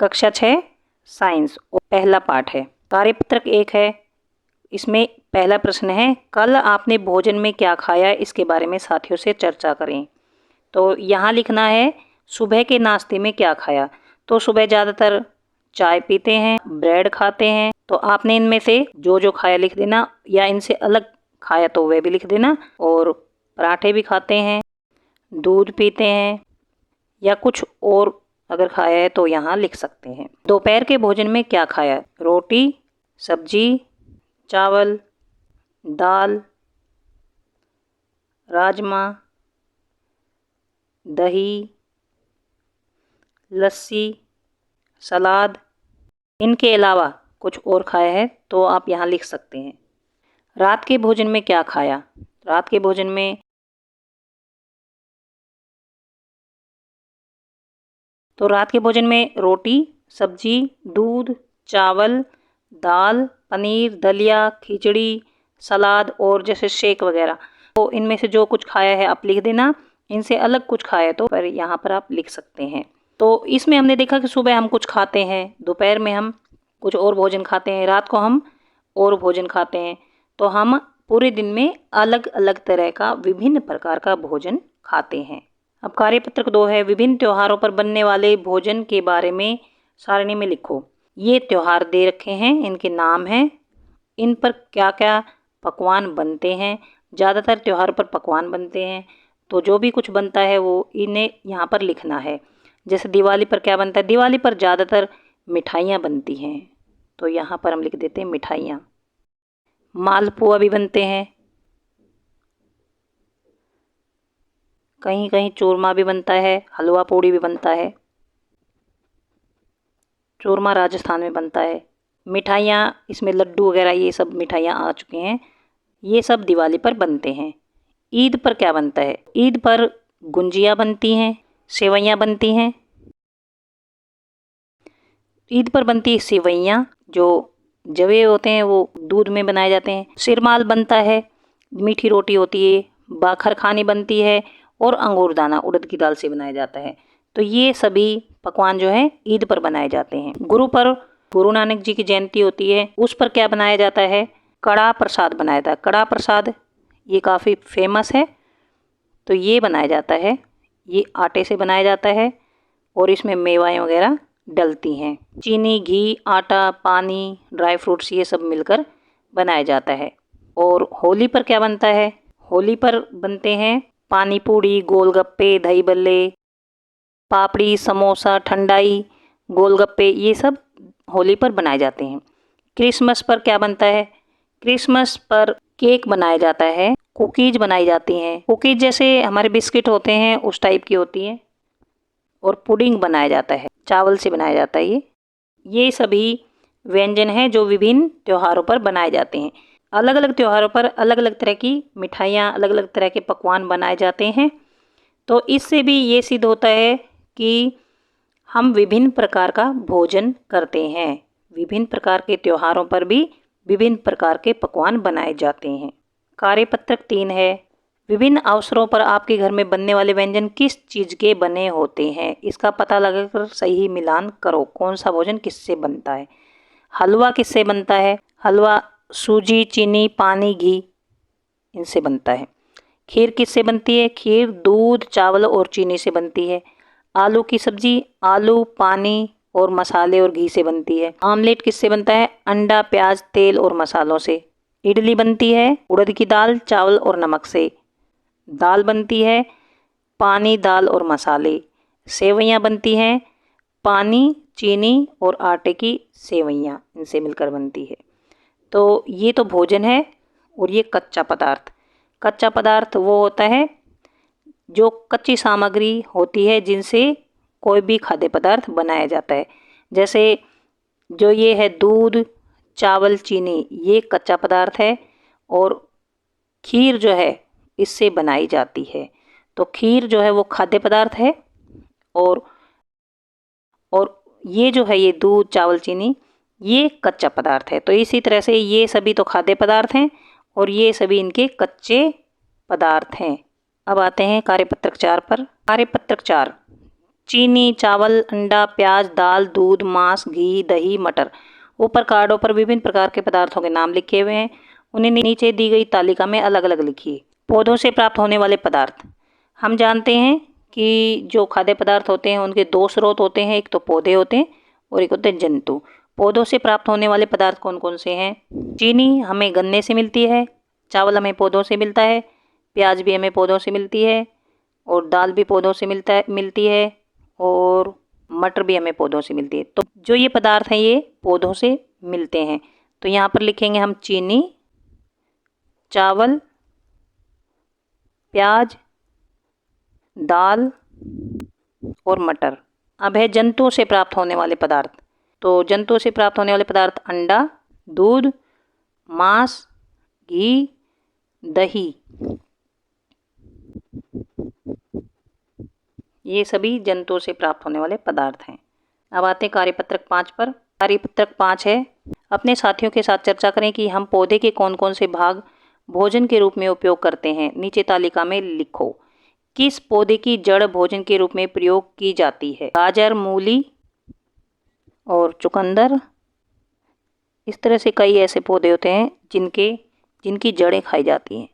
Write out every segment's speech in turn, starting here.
कक्षा 6 साइंस और पहला पाठ है। कार्यपत्रक 1 है। इसमें पहला प्रश्न है, कल आपने भोजन में क्या खाया, इसके बारे में साथियों से चर्चा करें। तो यहाँ लिखना है सुबह के नाश्ते में क्या खाया। तो सुबह ज़्यादातर चाय पीते हैं, ब्रेड खाते हैं। तो आपने इनमें से जो जो खाया लिख देना, या इनसे अलग खाया तो वह भी लिख देना। और पराठे भी खाते हैं, दूध पीते हैं, या कुछ और अगर खाया है तो यहाँ लिख सकते हैं। दोपहर के भोजन में क्या खाया, रोटी, सब्जी, चावल, दाल, राजमा, दही, लस्सी, सलाद। इनके अलावा कुछ और खाया है तो आप यहाँ लिख सकते हैं। रात के भोजन में क्या खाया, रात के भोजन में रात के भोजन में रोटी, सब्जी, दूध, चावल, दाल, पनीर, दलिया, खिचड़ी, सलाद और जैसे शेक वगैरह। तो इनमें से जो कुछ खाया है आप लिख देना। इनसे अलग कुछ खाया तो पर यहाँ पर आप लिख सकते हैं। तो इसमें हमने देखा कि सुबह हम कुछ खाते हैं, दोपहर में हम कुछ और भोजन खाते हैं, रात को हम और भोजन खाते हैं। तो हम पूरे दिन में अलग अलग तरह का विभिन्न प्रकार का भोजन खाते हैं। अब कार्यपत्रक 2 है, विभिन्न त्योहारों पर बनने वाले भोजन के बारे में सारणी में लिखो। ये त्योहार दे रखे हैं, इनके नाम हैं, इन पर क्या क्या पकवान बनते हैं। ज़्यादातर त्योहार पर पकवान बनते हैं, तो जो भी कुछ बनता है वो इन्हें यहाँ पर लिखना है। जैसे दिवाली पर क्या बनता है, दिवाली पर ज़्यादातर मिठाइयाँ बनती हैं, तो यहाँ पर हम लिख देते हैं मिठाइयाँ। मालपुआ भी बनते हैं, कहीं कहीं चूरमा भी बनता है, हलवा पूड़ी भी बनता है। चूरमा राजस्थान में बनता है। मिठाइयाँ इसमें लड्डू वगैरह ये सब मिठाइयाँ आ चुके हैं, ये सब दिवाली पर बनते हैं। ईद पर क्या बनता है, ईद पर गुंजिया बनती हैं, सेवइयाँ बनती हैं। ईद पर बनती है सेवइयाँ, जो जवे होते हैं वो दूध में बनाए जाते हैं। सिरमाल बनता है, मीठी रोटी होती है। बाखर खानी बनती है, और अंगूरदाना उड़द की दाल से बनाया जाता है। तो ये सभी पकवान जो है ईद पर बनाए जाते हैं। गुरु पर गुरु नानक जी की जयंती होती है, उस पर क्या बनाया जाता है, कड़ा प्रसाद बनाया जाता है। कड़ा प्रसाद ये काफ़ी फेमस है, तो ये बनाया जाता है, ये आटे से बनाया जाता है और इसमें मेवाएं वगैरह डलती हैं। चीनी, घी, आटा, पानी, ड्राई फ्रूट्स ये सब मिलकर बनाया जाता है। और होली पर क्या बनता है, होली पर बनते हैं पानी पूड़ी, गोलगप्पे, दही बल्ले, पापड़ी, समोसा, ठंडाई, गोलगप्पे, ये सब होली पर बनाए जाते हैं। क्रिसमस पर क्या बनता है, क्रिसमस पर केक बनाया जाता है, कुकीज बनाई जाती हैं। कुकीज जैसे हमारे बिस्किट होते हैं उस टाइप की होती है। और पुडिंग बनाया जाता है, चावल से बनाया जाता है। ये सभी व्यंजन हैं जो विभिन्न त्योहारों पर बनाए जाते हैं। अलग अलग त्योहारों पर अलग अलग तरह की मिठाइयाँ, अलग अलग तरह के पकवान बनाए जाते हैं। तो इससे भी ये सिद्ध होता है कि हम विभिन्न प्रकार का भोजन करते हैं। विभिन्न प्रकार के त्योहारों पर भी विभिन्न प्रकार के पकवान बनाए जाते हैं। कार्यपत्रक 3 है, विभिन्न अवसरों पर आपके घर में बनने वाले व्यंजन किस चीज़ के बने होते हैं, इसका पता लगाकर सही मिलान करो। कौन सा भोजन किससे बनता है। हलवा किससे बनता है, हलवा सूजी, चीनी, पानी, घी इनसे बनता है। खीर किससे बनती है, खीर दूध, चावल और चीनी से बनती है। आलू की सब्जी आलू, पानी और मसाले और घी से बनती है। आमलेट किससे बनता है, अंडा, प्याज, तेल और मसालों से। इडली बनती है उड़द की दाल, चावल और नमक से। दाल बनती है पानी, दाल और मसाले। सेवइयाँ बनती हैं पानी, चीनी और आटे की सेवइयाँ, इनसे मिलकर बनती है। तो ये तो भोजन है। और ये कच्चा पदार्थ, कच्चा पदार्थ वो होता है जो कच्ची सामग्री होती है जिनसे कोई भी खाद्य पदार्थ बनाया जाता है। जैसे जो ये है दूध, चावल, चीनी, ये कच्चा पदार्थ है। और खीर जो है इससे बनाई जाती है। तो खीर जो है वो खाद्य पदार्थ है। और ये जो है ये दूध, चावल, चीनी, ये कच्चा पदार्थ है। तो इसी तरह से ये सभी तो खाद्य पदार्थ हैं और ये सभी इनके कच्चे पदार्थ हैं। अब आते हैं कार्यपत्रक 4 पर। कार्यपत्रक 4, चीनी, चावल, अंडा, प्याज, दाल, दूध, मांस, घी, दही, मटर। ऊपर कार्डों पर विभिन्न प्रकार के पदार्थों के नाम लिखे हुए हैं, उन्हें नीचे दी गई तालिका में अलग अलग लिखिए। पौधों से प्राप्त होने वाले पदार्थ। हम जानते हैं कि जो खाद्य पदार्थ होते हैं उनके दो स्रोत होते हैं, एक तो पौधे होते हैं और एक होते हैं जंतु। पौधों से प्राप्त होने वाले पदार्थ कौन कौन से हैं? चीनी हमें गन्ने से मिलती है, चावल हमें पौधों से मिलता है, प्याज भी हमें पौधों से मिलती है और दाल भी पौधों से मिलती है और मटर भी हमें पौधों से मिलती है। तो जो ये पदार्थ हैं ये पौधों से मिलते हैं। तो यहाँ पर लिखेंगे हम चीनी, चावल, प्याज, दाल और मटर। अब है जंतुओं से प्राप्त होने वाले पदार्थ। तो जंतुओं से प्राप्त होने वाले पदार्थ अंडा, दूध, मांस, घी, दही, ये सभी जंतुओं से प्राप्त होने वाले पदार्थ हैं। अब आते हैं कार्यपत्रक 5 पर। कार्यपत्रक 5 है, अपने साथियों के साथ चर्चा करें कि हम पौधे के कौन कौन से भाग भोजन के रूप में उपयोग करते हैं। नीचे तालिका में लिखो। किस पौधे की जड़ भोजन के रूप में प्रयोग की जाती है? गाजर, मूली और चुकंदर। इस तरह से कई ऐसे पौधे होते हैं जिनकी जड़ें खाई जाती हैं।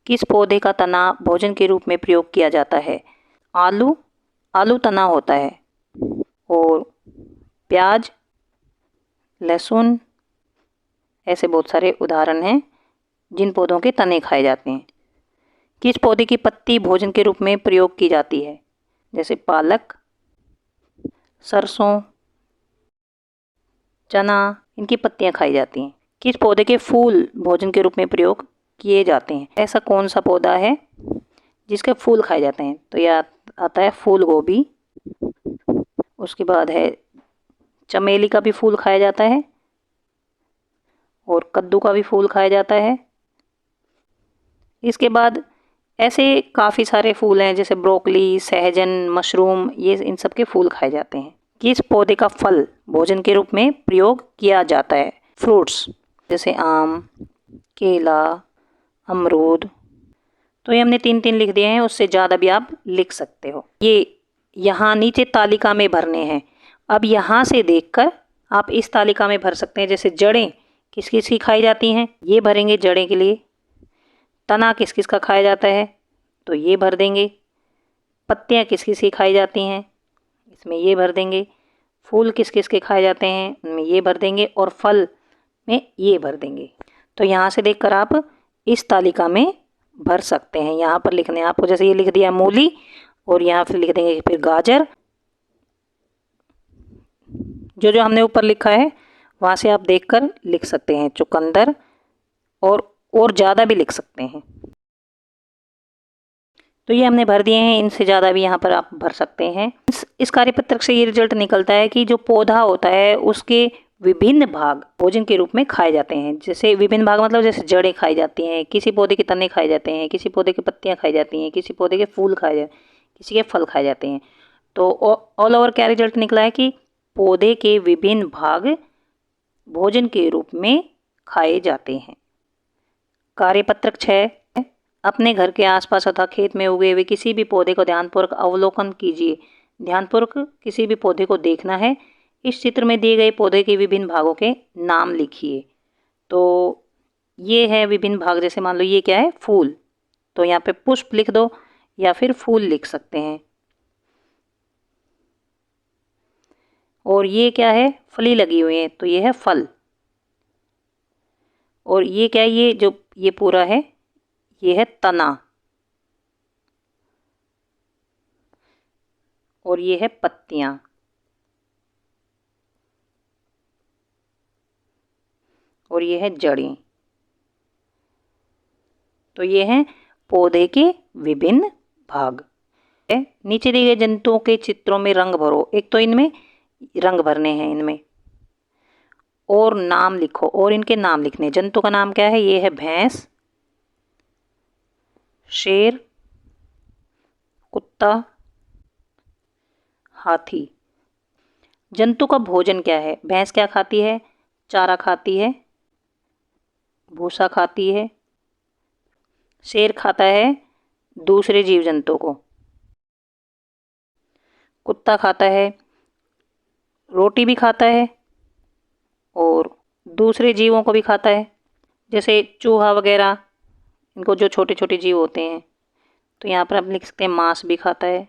किस पौधे का तना भोजन के रूप में प्रयोग किया जाता है? आलू तना होता है और प्याज, लहसुन, ऐसे बहुत सारे उदाहरण हैं जिन पौधों के तने खाए जाते हैं। किस पौधे की पत्ती भोजन के रूप में प्रयोग की जाती है? जैसे पालक, सरसों, चना, इनकी पत्तियां खाई जाती हैं। किस पौधे के फूल भोजन के रूप में प्रयोग किए जाते हैं? ऐसा कौन सा पौधा है जिसके फूल खाए जाते हैं? तो यह आता है फूल गोभी। उसके बाद है चमेली का भी फूल खाया जाता है और कद्दू का भी फूल खाया जाता है। इसके बाद ऐसे काफ़ी सारे फूल हैं जैसे ब्रोकली, सहजन, मशरूम, ये इन सब के फूल खाए जाते हैं। किस पौधे का फल भोजन के रूप में प्रयोग किया जाता है? फ्रूट्स जैसे आम, केला, अमरूद। तो ये हमने 3-3 लिख दिए हैं, उससे ज़्यादा भी आप लिख सकते हो। ये यहाँ नीचे तालिका में भरने हैं। अब यहाँ से देखकर आप इस तालिका में भर सकते हैं। जैसे जड़ें किस किस की खाई जाती हैं, ये भरेंगे जड़ें के लिए। तना किस किस का खाया जाता है, तो ये भर देंगे। पत्तियाँ किस किस की खाई जाती हैं, इसमें ये भर देंगे। फूल किस किस के खाए जाते हैं, उनमें ये भर देंगे और फल में ये भर देंगे। तो यहाँ से देखकर आप इस तालिका में भर सकते हैं। यहाँ पर लिखने आपको, जैसे ये लिख दिया मूली और यहाँ फिर लिख देंगे फिर गाजर। जो जो हमने ऊपर लिखा है वहाँ से आप देखकर लिख सकते हैं। चुकंदर और ज़्यादा भी लिख सकते हैं। तो ये हमने भर दिए हैं, इनसे ज़्यादा भी यहाँ पर आप भर सकते हैं। इस कार्यपत्रक से ये रिजल्ट निकलता है कि जो पौधा होता है उसके विभिन्न भाग भोजन के रूप में खाए जाते हैं। जैसे विभिन्न भाग मतलब जैसे जड़ें खाई जाती हैं, किसी पौधे के तने खाए जाते हैं, किसी पौधे की पत्तियाँ खाई जाती हैं, किसी पौधे के फूल खाए जाते हैं, किसी के फल खाए जाते हैं। तो ऑल ओवर क्या रिजल्ट निकला है कि पौधे के विभिन्न भाग भोजन के रूप में खाए जाते हैं। कार्यपत्रक 6, अपने घर के आसपास तथा खेत में उगे हुए किसी भी पौधे को ध्यानपूर्वक अवलोकन कीजिए। ध्यानपूर्वक किसी भी पौधे को देखना है। इस चित्र में दिए गए पौधे के विभिन्न भागों के नाम लिखिए। तो ये है विभिन्न भाग, जैसे मान लो ये क्या है, फूल, तो यहाँ पे पुष्प लिख दो या फिर फूल लिख सकते हैं। और ये क्या है, फली लगी हुई है, तो ये है फल। और ये क्या है, ये जो ये पूरा है ये है तना और ये है पत्तियां और ये है जड़ें। तो ये हैं पौधे के विभिन्न भाग। नीचे दिए गए जंतुओं के चित्रों में रंग भरो। एक तो इनमें रंग भरने हैं, इनमें और नाम लिखो और इनके नाम लिखने। जंतु का नाम क्या है, ये है भैंस, शेर, कुत्ता, हाथी। जंतु का भोजन क्या है, भैंस क्या खाती है, चारा खाती है, भूसा खाती है। शेर खाता है दूसरे जीव जंतु को। कुत्ता खाता है, रोटी भी खाता है और दूसरे जीवों को भी खाता है, जैसे चूहा वगैरह, इनको जो छोटे छोटे जीव होते हैं। तो यहाँ पर आप लिख सकते हैं मांस भी खाता है।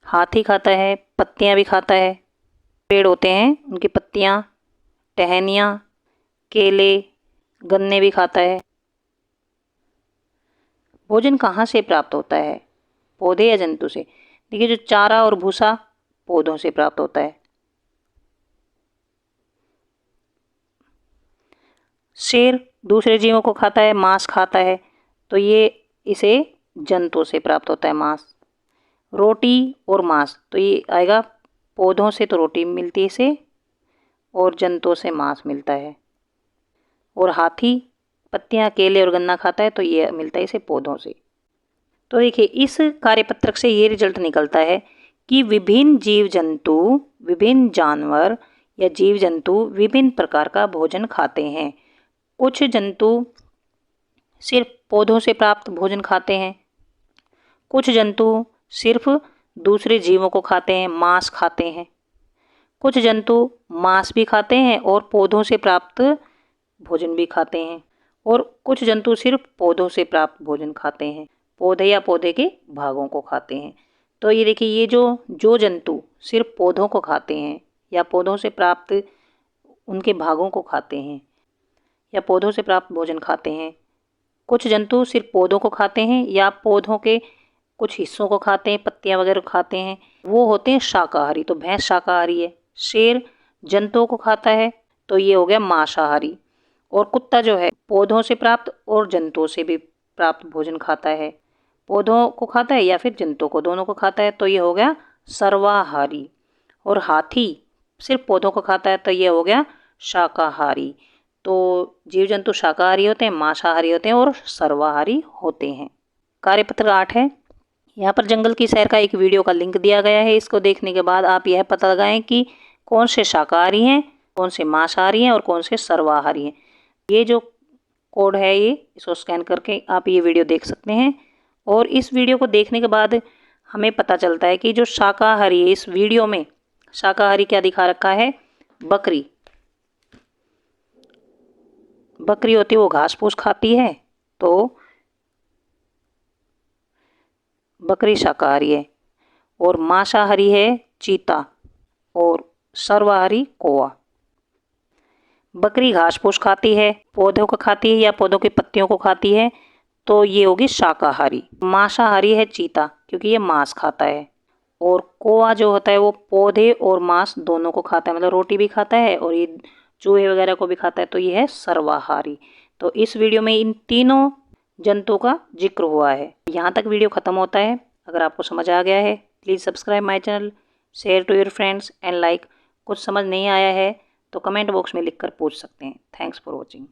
हाथी खाता है, पत्तियाँ भी खाता है, पेड़ होते हैं उनकी पत्तियाँ, टहनियाँ, केले, गन्ने भी खाता है। भोजन कहाँ से प्राप्त होता है, पौधे या जंतु से? देखिए, जो चारा और भूसा पौधों से प्राप्त होता है। शेर दूसरे जीवों को खाता है, मांस खाता है, तो ये इसे जंतु से प्राप्त होता है मांस। रोटी और मांस, तो ये आएगा पौधों से, तो रोटी मिलती है इसे, और जंतुओं से मांस मिलता है। और हाथी पत्तियां, केले और गन्ना खाता है, तो ये मिलता है इसे पौधों से। तो देखिए, इस कार्यपत्रक से ये रिजल्ट निकलता है कि विभिन्न जीव जंतु, विभिन्न जानवर या जीव जंतु विभिन्न प्रकार का भोजन खाते हैं। कुछ जंतु सिर्फ पौधों से प्राप्त भोजन खाते हैं, कुछ जंतु सिर्फ दूसरे जीवों को खाते हैं, मांस खाते हैं, कुछ जंतु मांस भी खाते हैं और पौधों से प्राप्त भोजन भी खाते हैं, और कुछ जंतु सिर्फ पौधों से प्राप्त भोजन खाते हैं, पौधे या पौधे के भागों को खाते हैं। तो ये देखिए, ये जो जंतु सिर्फ पौधों को खाते हैं या पौधों से प्राप्त उनके भागों को खाते हैं या पौधों से प्राप्त भोजन खाते हैं, कुछ जंतु सिर्फ पौधों को खाते हैं या पौधों के कुछ हिस्सों को खाते हैं, पत्तियां वगैरह खाते हैं, वो होते हैं शाकाहारी। तो भैंस शाकाहारी है। शेर जंतुओं को खाता है, तो ये हो गया मांसाहारी। और कुत्ता जो है पौधों से प्राप्त और जंतुओं से भी प्राप्त भोजन खाता है, पौधों को खाता है या फिर जंतुओं को, दोनों को खाता है, तो ये हो गया सर्वाहारी। और हाथी सिर्फ पौधों को खाता है, तो ये हो गया शाकाहारी। तो जीव जंतु शाकाहारी होते हैं, मांसाहारी होते हैं और सर्वाहारी होते हैं। कार्यपत्र 8 है, यहाँ पर जंगल की सैर का एक वीडियो का लिंक दिया गया है। इसको देखने के बाद आप यह पता लगाएं कि कौन से शाकाहारी हैं, कौन से मांसाहारी हैं और कौन से सर्वाहारी हैं। ये जो कोड है, ये इसको स्कैन करके आप ये वीडियो देख सकते हैं। और इस वीडियो को देखने के बाद हमें पता चलता है कि जो शाकाहारी है, इस वीडियो में शाकाहारी क्या दिखा रखा है, बकरी होती है, वो घास फूस खाती है, तो बकरी शाकाहारी है। और मांसाहारी है चीता और सर्वाहारी कौवा। बकरी घास फूस खाती है, पौधों को खाती है या पौधों की पत्तियों को खाती है, तो ये होगी शाकाहारी। मांसाहारी है चीता, क्योंकि ये मांस खाता है। और कौवा जो होता है वो पौधे और मांस दोनों को खाता है, मतलब रोटी भी खाता है और ये चूहे वगैरह को भी खाता है, तो ये है सर्वाहारी। तो इस वीडियो में इन तीनों जंतुओं का जिक्र हुआ है। यहाँ तक वीडियो ख़त्म होता है। अगर आपको समझ आ गया है, please subscribe my channel, share to your friends and like. कुछ समझ नहीं आया है तो कमेंट बॉक्स में लिखकर पूछ सकते हैं। Thanks for watching.